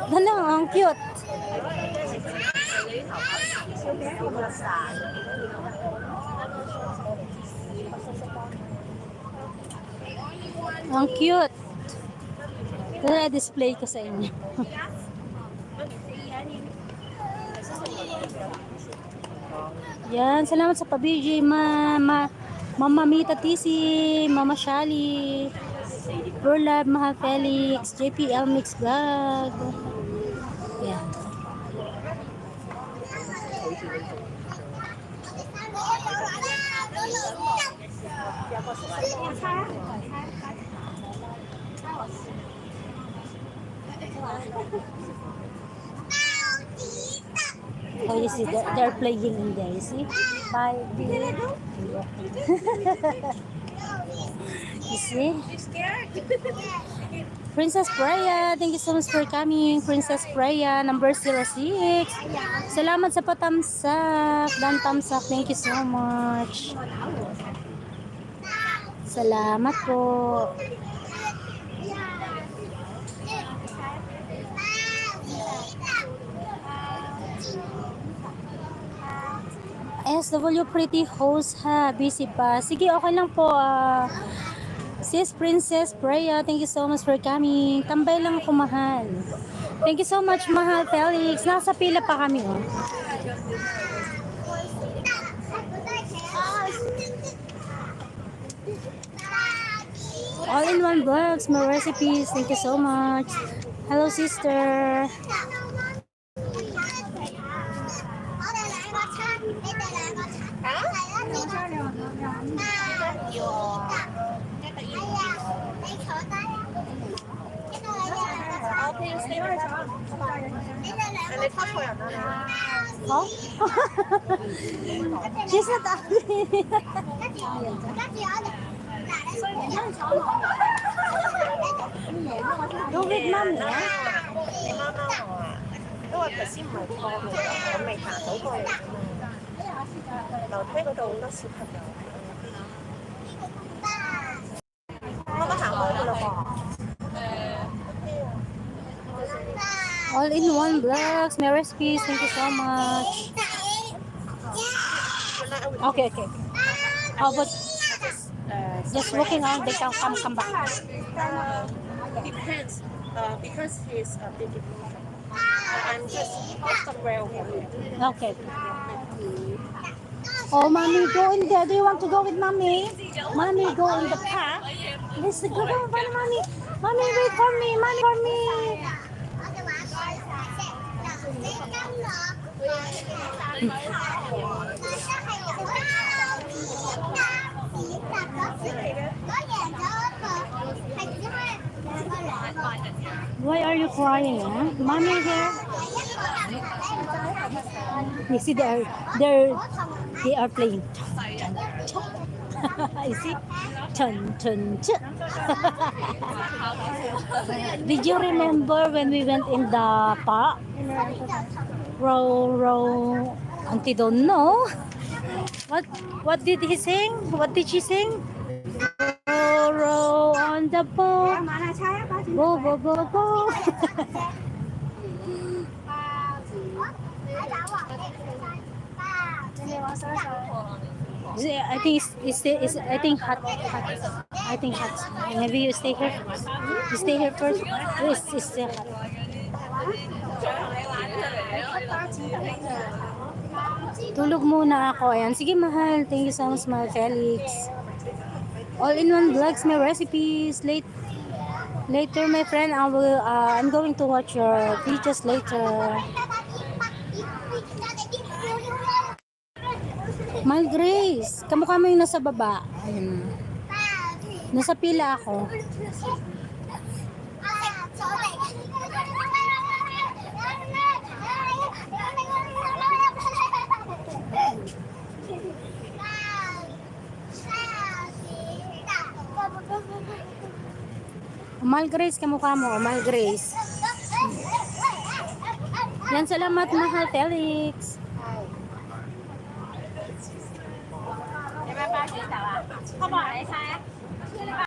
Ano, ang cute. Ang cute. Ito display ko sa inyo. Yan, salamat sa pabiji, Mama Mita TC, Mama Shali, Pure Love, Mahal Felix, JPL Mix Vlog. Yan. Oh, you see, they're playing in there, you see? Bye. You see? Princess Freya, thank you so much for coming. Princess Freya, number 06. Salamat sa patamsak. Dan tamsak, thank you so much. Salamat po. SW pretty host ha, busy pa. Sige, okay lang po. Sis Princess Freya, thank you so much for coming. Tambay lang ako, mahal. Thank you so much, Mahal Felix. Nasa pila pa kami, oh. All-in-one vlogs, my recipes. Thank you so much. Hello, sister. Oh? She's not ugly. Go with mommy, yeah? 因為頭先唔係拖嘅，我未行到過嚟㗎嘛。樓梯嗰度好多小朋友。我都行好㗎啦噃。All in one vlogs, my recipes. Thank you so much. Okay. How about just walking on? They can come back. Depends. Because he's a big. I'm just somewhere over here. Okay. Oh, mommy, go in there. Do you want to go with mommy? Mommy, go in the park. Let's go, mommy. Mommy, wait for me. Mommy, for me. Why are you crying, huh? Mommy here. You see, they are playing. You see? Chun. Did you remember when we went in the park? Row. Auntie don't know. What did he sing? What did she sing? Row on the boat. Go. I think hot. I think hot. Maybe you stay here first. You stay here first. It's still hot. Tulog muna ako. Ayan. Sige, mahal. Thank you so much, mahal Felix. All-in-one vlogs, my recipes. Later, my friend, I'm going to watch your videos later. Mahal Grace, kamukha mo yung nasa baba. Ayun. Nasa pila ako. Mahal Grace, kamukha mo. Mahal Grace. Yan, salamat, mahal Felix. 啊？泡泡来猜。